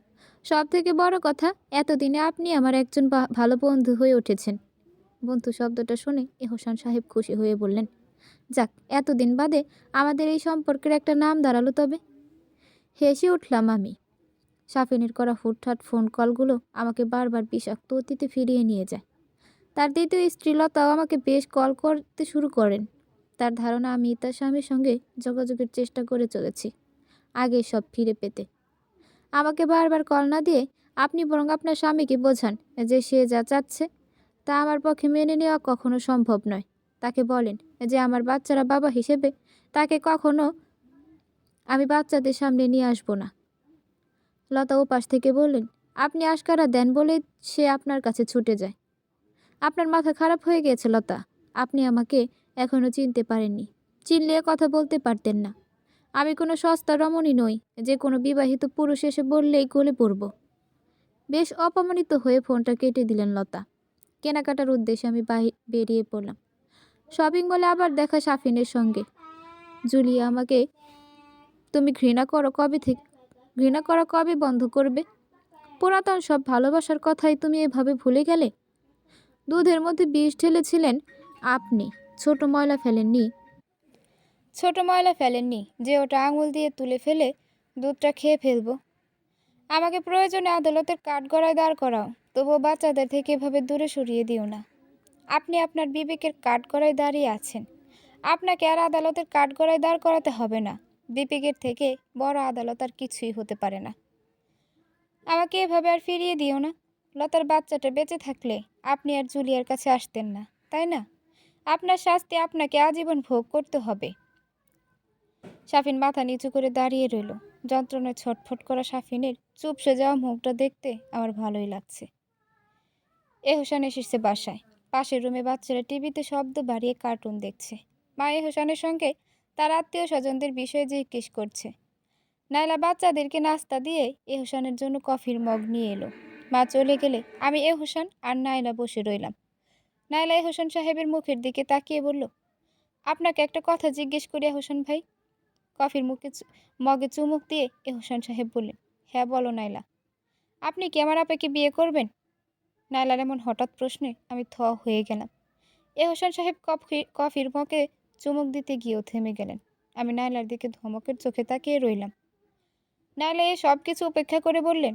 সব থেকে বড় কথা, এতদিনে আপনি আমার একজন ভালো বন্ধু হয়ে উঠেছেন। বন্ধু শব্দটা শুনে এহসান সাহেব খুশি হয়ে বললেন, যাক, এতদিন বাদে আমাদের এই সম্পর্কের একটা নাম দাঁড়ালো তবে। হেসে উঠলাম আমি। সাফিনের করা হুটহাট ফোন কলগুলো আমাকে বারবার বিষাক্ত অতীতে ফিরিয়ে নিয়ে যায়। তার দ্বিতীয় স্ত্রী লতাও আমাকে বেশ কল করতে শুরু করেন। তার ধারণা আমি তার স্বামীর সঙ্গে যোগাযোগের চেষ্টা করে চলেছি, আগে সব ফিরে পেতে। আমাকে বারবার কল না দিয়ে আপনি বরং আপনার স্বামীকে বোঝান যে সে যা চাচ্ছে তা আমার পক্ষে মেনে নেওয়া কখনো সম্ভব নয়। তাকে বলেন যে আমার বাচ্চারা বাবা হিসেবে তাকে কখনো আমি বাচ্চাদের সামনে নিয়ে আসবো না। লতা ওপাশ থেকে বললেন, আপনি আশকারা দেন বলেই সে আপনার কাছে ছুটে যায়। আপনার মাথা খারাপ হয়ে গেছে লতা। আপনি আমাকে এখনো চিনতে পারেননি। চিনলে কথা বলতে পারতেন না। আমি কোনো সস্তা রমণী নই যে কোনো বিবাহিত পুরুষ এসে বললেই গলে পড়ব। বেশ অপমানিত হয়ে ফোনটা কেটে দিলেন লতা। কেনাকাটার উদ্দেশ্যে আমি বেরিয়ে পড়লাম। শপিং মলে আবার দেখা সাফিনের সঙ্গে। জুলিয়া আমাকে, তুমি ঘৃণা করা কবে বন্ধ করবে? পুরাতন সব ভালোবাসার কথাই তুমি এভাবে ভুলে গেলে? দুধের মধ্যে বিষ ঢেলেছিলেন আপনি, ছোট ময়লা ফেলেননি যে ওটা আঙুল দিয়ে তুলে ফেলে দুধটা খেয়ে ফেলবো। আমাকে প্রয়োজনে আদালতের কাঠগড়ায় দাঁড় করাও, তবুও বাচ্চাদের থেকে এভাবে দূরে সরিয়ে দিও না। আপনি আপনার বিবেকের কাঠগড়ায় দাঁড়িয়ে আছেন। আপনাকে আর আদালতের কাঠগড়ায় দাঁড় করাতে হবে না। বিবেকের থেকে বড় আদালত আর কিছুই হতে পারে না। আমাকে এভাবে আর ফিরিয়ে দিও না। লতার বাচ্চাটা বেঁচে থাকলে আপনি আর জুলিয়ার কাছে আসতেন না, তাই না? আপনার শাস্তি আপনাকে আজীবন ভোগ করতে হবে। সাফিন মাথা নিচু করে দাঁড়িয়ে রইল। যন্ত্রণায় ছটফট করা সাফিনের চুপসে যাওয়া মুখটা দেখতে আমার ভালোই লাগছে। এহসান এসেছে বাসায়। পাশের রুমে বাচ্চারা টিভিতে শব্দ বাড়িয়ে কার্টুন দেখছে। মা এহসানের সঙ্গে তার আত্মীয় স্বজনদের বিষয়ে জিজ্ঞেস করছে। নাইলা বাচ্চাদেরকে নাস্তা দিয়ে এহসানের জন্য কফির মগ নিয়ে এলো। মা চলে গেলে আমি এহসান আর নাইলা বসে রইলাম। নাইলা এহসান সাহেবের মুখের দিকে তাকিয়ে বলল, আপনাকে একটা কথা জিজ্ঞেস করি এহসান ভাই। কফির মগে চুমুক দিয়ে এহসান সাহেব বললেন, হ্যাঁ বলো নাইলা। আপনি কি আমার আপাকে বিয়ে করবেন? নাইলার এমন হঠাৎ প্রশ্নে আমি থ হয়ে গেলাম। এহসান সাহেব কফির মগে চুমুক দিতে গিয়েও থেমে গেলেন। আমি নাইলার দিকে ধমকের চোখে তাকিয়ে রইলাম। নাইলা এ সব কিছু উপেক্ষা করে বললেন,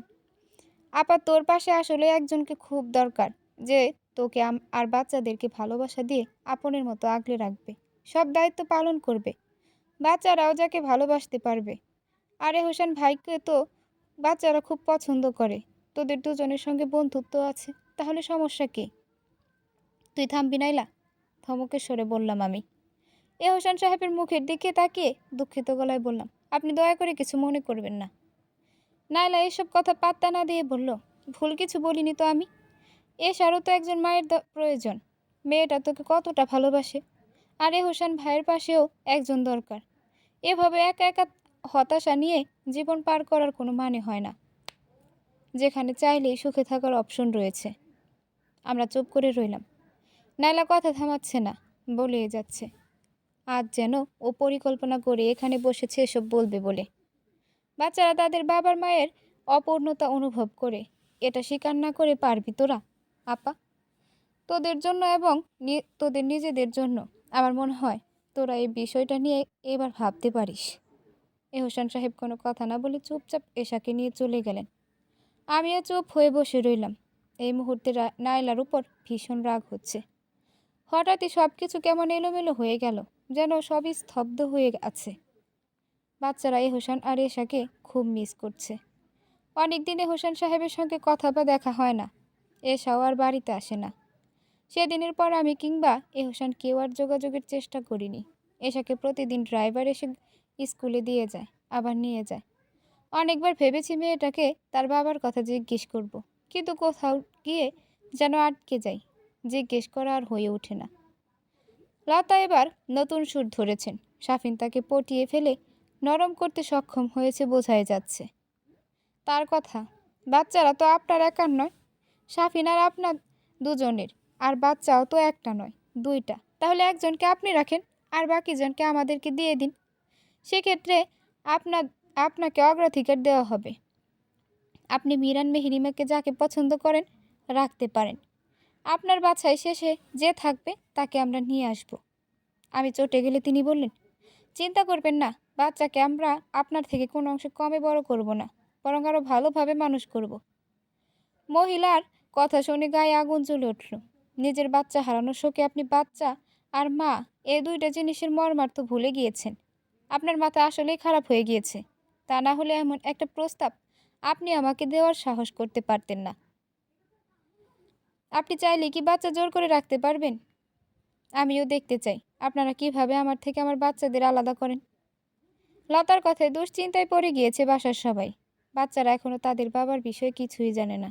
আপা, তোর পাশে আসলে একজনকে খুব দরকার, যে তোকে আর বাচ্চাদেরকে ভালোবাসা দিয়ে আপনের মতো আগলে রাখবে, সব দায়িত্ব পালন করবে, বাচ্চারাও যাকে ভালোবাসতে পারবে। আরে হোসেন ভাইকে তো বাচ্চারা খুব পছন্দ করে। তোদের দুজনের সঙ্গে বন্ধুত্ব আছে, তাহলে সমস্যা কি? তুই থামবি নাইলা? ধমকের স্বরে বললাম আমি। হোসেন সাহেবের মুখের দিকে তাকিয়ে দুঃখিত গলায় বললাম, আপনি দয়া করে কিছু মনে করবেন না। নাইলা এসব কথা পাত্তা না দিয়ে বলল, ভুল কিছু বলিনি তো আমি। এছাড়াও তো একজন মায়ের প্রয়োজন। মেয়েটা তোকে কতটা ভালোবাসে। আর হোসেন ভাইয়ের পাশেও একজন দরকার। এভাবে একা একা হতাশা নিয়ে জীবন পার করার কোনো মানে হয় না, যেখানে চাইলেই সুখে থাকার অপশন রয়েছে। আমরা চুপ করে রইলাম। নাইলা কথা থামাচ্ছে না, বলেই যাচ্ছে। আজ যেন ও পরিকল্পনা করে এখানে বসেছে এসব বলবে বলে। বাচ্চারা তাদের বাবার মায়ের অপূর্ণতা অনুভব করে, এটা স্বীকার না করে পারবি তোরা? আপা, তোদের জন্য এবং তোদের নিজেদের জন্য আমার মনে হয় তোরা এই বিষয়টা নিয়ে এবার ভাবতে পারিস। হোসেন সাহেব কোনো কথা না বলে চুপচাপ এশাকে নিয়ে চলে গেলেন। আমিও চুপ হয়ে বসে রইলাম। এই মুহূর্তে নাইলার উপর ভীষণ রাগ হচ্ছে। হঠাৎই সব কিছু কেমন এলোমেলো হয়ে গেল, যেন সবই স্তব্ধ হয়ে আছে। বাচ্চারা হোসেন আর এশাকে খুব মিস করছে। অনেক দিনে হোসেন সাহেবের সঙ্গে কথা বা দেখা হয় না। এশাও আর বাড়িতে আসে না। সেদিনের পর আমি কিংবা হোসেন কেউ আর যোগাযোগের চেষ্টা করিনি। এশাকে প্রতিদিন ড্রাইভার এসে স্কুলে দিয়ে যায়, আবার নিয়ে যায়। অনেকবার ভেবেছি মেয়েটাকে তার বাবার কথা জিজ্ঞেস করব, কিন্তু কোথাও গিয়ে যেন আটকে যাই। জিজ্ঞেস করা আর হয়ে ওঠে না। লতা এবার নতুন সুর ধরেছেন। সাফিন তাকে পটিয়ে ফেলে নরম করতে সক্ষম হয়েছে বোঝাই যাচ্ছে। তার কথা, বাচ্চারা তো আপনার একার নয়, শাফিন আর আপনার দুজনের, আর বাচ্চাও তো একটা নয়, দুইটা। তাহলে একজনকে আপনি রাখেন আর বাকি জনকে আমাদেরকে দিয়ে দিন। সেক্ষেত্রে আপনার আপনাকে অগ্রাধিকার দেওয়া হবে। আপনি মিরান মেহেরিমাকে যাকে পছন্দ করেন রাখতে পারেন। আপনার বাছাই শেষে যে থাকবে তাকে আমরা নিয়ে আসব। আমি চটে গেলে তিনি বললেন, চিন্তা করবেন না, বাচ্চাকে আমরা আপনার থেকে কোনো অংশে কমে বড় করব না, বরং আরও ভালোভাবে মানুষ করব। মহিলার কথা শুনে গায়ে আগুন জ্বলে উঠল। নিজের বাচ্চা হারানোর শোকে আপনি বাচ্চা আর মা এই দুইটা জিনিসের মর্মার্থ ভুলে গিয়েছেন। আপনার মাথা আসলেই খারাপ হয়ে গিয়েছে। তা না হলে এমন একটা প্রস্তাব আপনি আমাকে দেওয়ার সাহস করতে পারতেন না। আপনি চাইলে কি বাচ্চা জোর করে রাখতে পারবেন? আমিও দেখতে চাই আপনারা কিভাবে আমার থেকে আমার বাচ্চাদের আলাদা করেন। লতার কথায় দুশ্চিন্তায় পড়ে গিয়েছে বাসার সবাই। বাচ্চারা এখনো তাদের বাবার বিষয়ে কিছুই জানে না।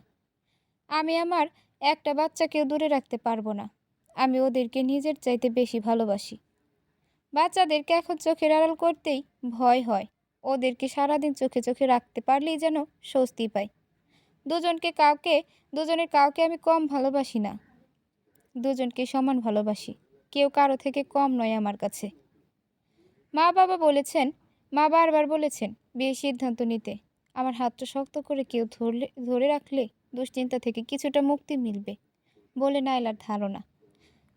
আমি আমার একটা বাচ্চাকেও দূরে রাখতে পারবো না। আমি ওদেরকে নিজের চাইতে বেশি ভালোবাসি। বাচ্চাদেরকে এখন চোখের আড়াল করতেই ভয় হয়। ওদেরকে সারাদিন চোখে চোখে রাখতে পারলেই যেন স্বস্তি পাই। দুজনের কাউকে আমি কম ভালোবাসি না। দুজনকে সমান ভালোবাসি। কেউ কারো থেকে কম নয় আমার কাছে। মা বারবার বলেছেন বিয়ের সিদ্ধান্ত নিতে। আমার হাতটা শক্ত করে কেউ ধরে রাখলে দুশ্চিন্তা থেকে কিছুটা মুক্তি মিলবে বলে নাইলার ধারণা।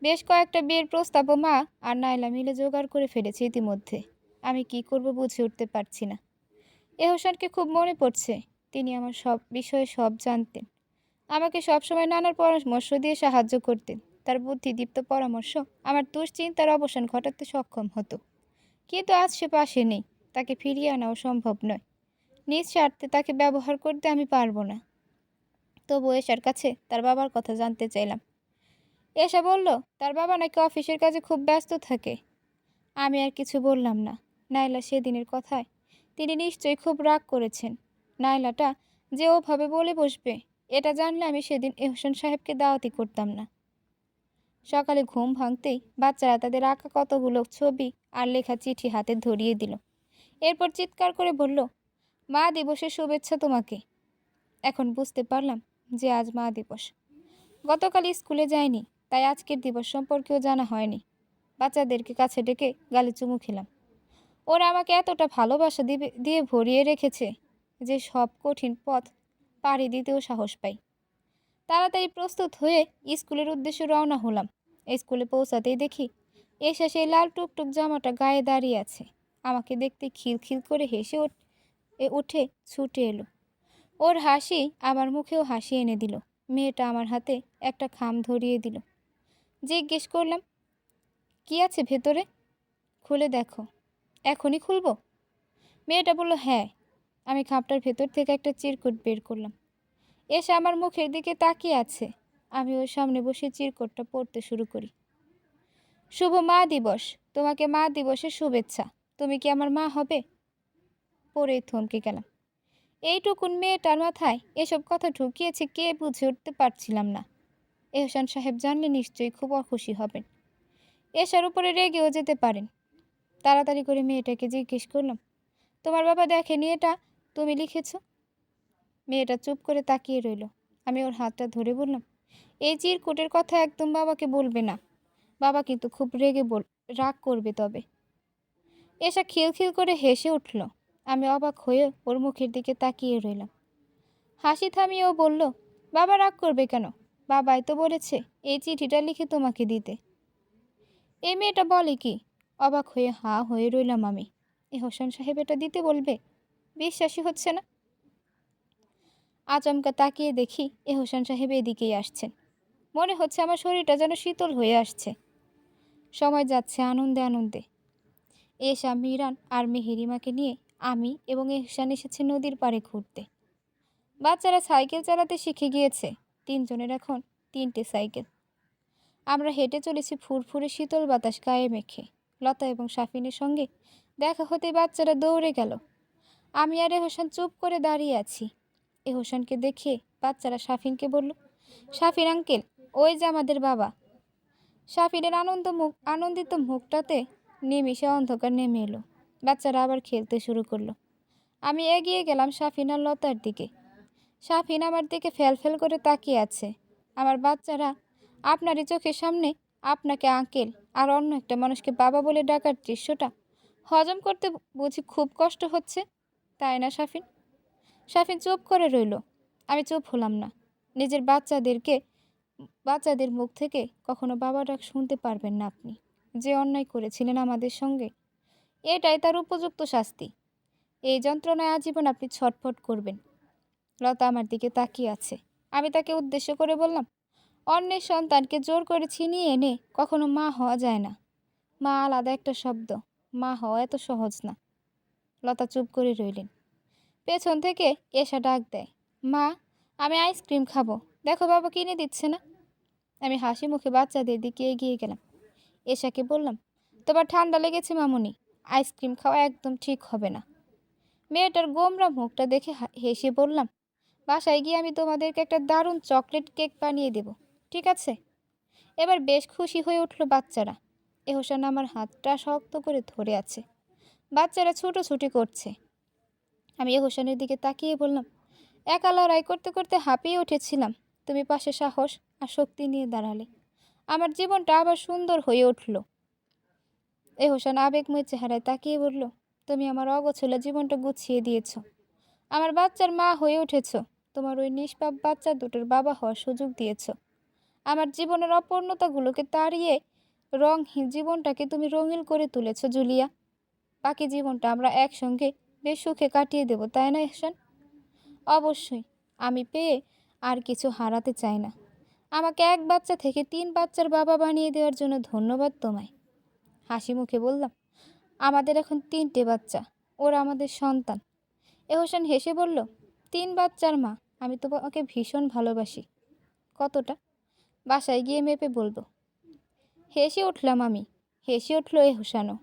বেশ কয়েকটা বিয়ের প্রস্তাবও মা আর নাইলা মিলে জোগাড় করে ফেলেছে ইতিমধ্যে। আমি কি করব বুঝে উঠতে পারছি না। এহসানকে খুব মনে পড়ছে। তিনি আমার সব বিষয়ে সব জানতেন। আমাকে সবসময় নানার পরামর্শ দিয়ে সাহায্য করতেন। তার বুদ্ধিদীপ্ত পরামর্শ আমার দুশ্চিন্তার অবসান ঘটাতে সক্ষম হতো। কিন্তু আজ সে পাশে নেই। তাকে ফিরিয়ে আনাও সম্ভব নয়। নিজ স্বার্থে তাকে ব্যবহার করতে আমি পারবো না। তবু এশার কাছে তার বাবার কথা জানতে চাইলাম। এশা বলল তার বাবা নাকি অফিসের কাজে খুব ব্যস্ত থাকে। আমি আর কিছু বললাম না। নাইলা সেদিনের কথায় তিনি নিশ্চয়ই খুব রাগ করেছেন। নাইলাটা যে ওভাবে বলে বসবে এটা জানলে আমি সেদিন এহসান সাহেবকে দাওয়াতি করতাম না। সকালে ঘুম ভাঙতেই বাচ্চারা তাদের আঁকা কতগুলো ছবি আর লেখা চিঠি হাতে ধরিয়ে দিল। এরপর চিৎকার করে বলল, মা দিবসের শুভেচ্ছা তোমাকে। এখন বুঝতে পারলাম যে আজ মা দিবস। গতকাল স্কুলে যায়নি, তাই আজকের দিবস সম্পর্কেও জানা হয়নি। বাচ্চাদেরকে কাছে ডেকে গালে চুমু খেলাম। ওরা আমাকে এতটা ভালোবাসা দিয়ে ভরিয়ে রেখেছে যে সব কঠিন পথ পাড়ি দিতেও সাহস পাই। তাড়াতাড়ি প্রস্তুত হয়ে স্কুলের উদ্দেশ্যে রওনা হলাম। স্কুলে পৌঁছাতেই দেখি এসে সেই লাল টুকটুক জামাটা গায়ে দাঁড়িয়ে আছে। আমাকে দেখতে খিলখিল করে হেসে উঠে ছুটে এলো। ওর হাসি আমার মুখেও হাসি এনে দিল। মেয়েটা আমার হাতে একটা খাম ধরিয়ে দিল। জিজ্ঞেস করলাম, কি আছে ভেতরে? খুলে দেখো। এখনই খুলবো? মেয়েটা বলল, হ্যাঁ। আমি খামটার ভেতর থেকে একটা চিরকুট বের করলাম। এসে আমার মুখের দিকে তাকিয়ে আছে। আমি ওর সামনে বসে চিরকুটটা পড়তে শুরু করি। শুভ মা দিবস। তোমাকে মা দিবসের শুভেচ্ছা। তুমি কি আমার মা হবে? পড়েই থমকে গেলাম। এইটুকুন মেয়েটার মাথায় এসব কথা ঢুকিয়েছে কে বুঝে উঠতে পারছিলাম না। এহসান সাহেব জানলে নিশ্চয়ই খুব অখুশি হবেন। এসার উপরে রেগেও যেতে পারেন। তাড়াতাড়ি করে মেয়েটাকে জিজ্ঞেস করলাম, তোমার বাবা দেখেনি এটা তুমি লিখেছ? মেয়েটা চুপ করে তাকিয়ে রইল। আমি ওর হাতটা ধরে বললাম, এই চিরকুটের কথা একদম বাবাকে বলবে না। বাবা কিন্তু খুব রাগ করবে তবে। এসা খিলখিল করে হেসে উঠল। আমি অবাক হয়ে ওর মুখের দিকে তাকিয়ে রইলাম। হাসি থামিয়ে ও বলল, বাবা রাগ করবে কেন? বাবাই তো বলেছে এই চিঠিটা লিখে তোমাকে দিতে। এই মেয়েটা বলে কি? অবাক হয়ে হাঁ হয়ে রইলাম আমি। এহসান সাহেব এটা দিতে বলবে? বিশ্বাসই হচ্ছে না। আচমকা তাকিয়ে দেখি এহসান সাহেব এদিকেই আসছেন। মনে হচ্ছে আমার শরীরটা যেন শীতল হয়ে আসছে। সময় যাচ্ছে আনন্দে আনন্দে। এশা, মিরান আর মেহেরিমাকে নিয়ে আমি এবং এহসান এসেছে নদীর পাড়ে ঘুরতে। বাচ্চারা সাইকেল চালাতে শিখে গিয়েছে। তিনজনের এখন 3টে সাইকেল। আমরা হেঁটে চলেছি ফুরফুরে শীতল বাতাস গায়ে মেখে। লতা এবং সাফিনের সঙ্গে দেখা হতে বাচ্চারা দৌড়ে গেল। আমি আর এহসান চুপ করে দাঁড়িয়ে আছি। এহসানকে দেখে বাচ্চারা সাফিনকে বলল, সাফিন আঙ্কেল, ওই যে আমাদের বাবা। সাফিনের আনন্দিত মুখটাতে নিমিষে অন্ধকার নেমে এলো। বাচ্চারা আবার খেলতে শুরু করলো। আমি এগিয়ে গেলাম সাফিন আর লতার দিকে। শাফিন আমার দিকে ফ্যাল করে তাকিয়ে আছে। আমার বাচ্চারা আপনারই চোখের সামনে আপনাকে আঙ্কেল আর অন্য একটা মানুষকে বাবা বলে ডাকার দৃশ্যটা হজম করতে বুঝি খুব কষ্ট হচ্ছে, তাই না শাফিন? শাফিন চুপ করে রইল। আমি চুপ হলাম না। নিজের বাচ্চাদের মুখ থেকে কখনো বাবা ডাক শুনতে পারবেন না আপনি। যে অন্যায় করেছিলেন আমাদের সঙ্গে, এটাই তার উপযুক্ত শাস্তি। এই যন্ত্রণায় আজীবন আপনি ছটফট করবেন। লতা আমার দিকে তাকিয়ে আছে। আমি তাকে উদ্দেশ্য করে বললাম, অন্যের সন্তানকে জোর করে ছিনিয়ে এনে কখনো মা হওয়া যায় না। মা আলাদা একটা শব্দ, মা হওয়া এত সহজ না। লতা চুপ করে রইলেন। পেছন থেকে এসা ডাক দেয়, মা, আমি আইসক্রিম খাবো, দেখো বাবা কিনে দিচ্ছে না। আমি হাসি মুখে বাচ্চাদের দিকে এগিয়ে গেলাম। এশাকে বললাম, তোমার ঠান্ডা লেগেছে মামুনি, আইসক্রিম খাওয়া একদম ঠিক হবে না। মেয়েটার গোমরা মুখটা দেখে হেসে বললাম, বাসায় গিয়ে আমি তোমাদেরকে একটা দারুণ চকলেট কেক বানিয়ে দেব, ঠিক আছে? এবার বেশ খুশি হয়ে উঠল বাচ্চারা। এহসান আমার হাতটা শক্ত করে ধরে আছে। বাচ্চারা ছুটোছুটি করছে। আমি এহসানের দিকে তাকিয়ে বললাম, একা লড়াই করতে করতে হাঁপিয়ে উঠেছিলাম, তুমি পাশে সাহস আর শক্তি নিয়ে দাঁড়ালে। আমার জীবনটা আবার সুন্দর হয়ে উঠল। এহসান আবেগময় চেহারায় তাকিয়ে বলল, তুমি আমার অগোছলা জীবনটা গুছিয়ে দিয়েছ, আমার বাচ্চার মা হয়ে উঠেছ, তোমার ওই নিষ্পাপ বাচ্চা দুটোর বাবা হওয়ার সুযোগ দিয়েছ। আমার জীবনের অপূর্ণতাগুলোকে তাড়িয়ে রংহীন জীবনটাকে তুমি রঙিন করে তুলেছ জুলিয়া। বাকি জীবনটা আমরা একসঙ্গে বেশ সুখে কাটিয়ে দেব, তাই না এহসান? অবশ্যই। আমি পেয়ে আর কিছু হারাতে চাই না। আমাকে এক বাচ্চা থেকে 3 বাচ্চার বাবা বানিয়ে দেওয়ার জন্য ধন্যবাদ তোমায়। হাসি মুখে বললাম, আমাদের এখন 3টে বাচ্চা, ওরা আমাদের সন্তান। এহসান হেসে বলল, 3 বাচ্চার মা, আমি তোমাকে ভীষণ ভালোবাসি। কতটা? বাসায় গিয়ে মেপে বলবো। হেসে উঠলাম আমি, হেসে উঠল এহসানও।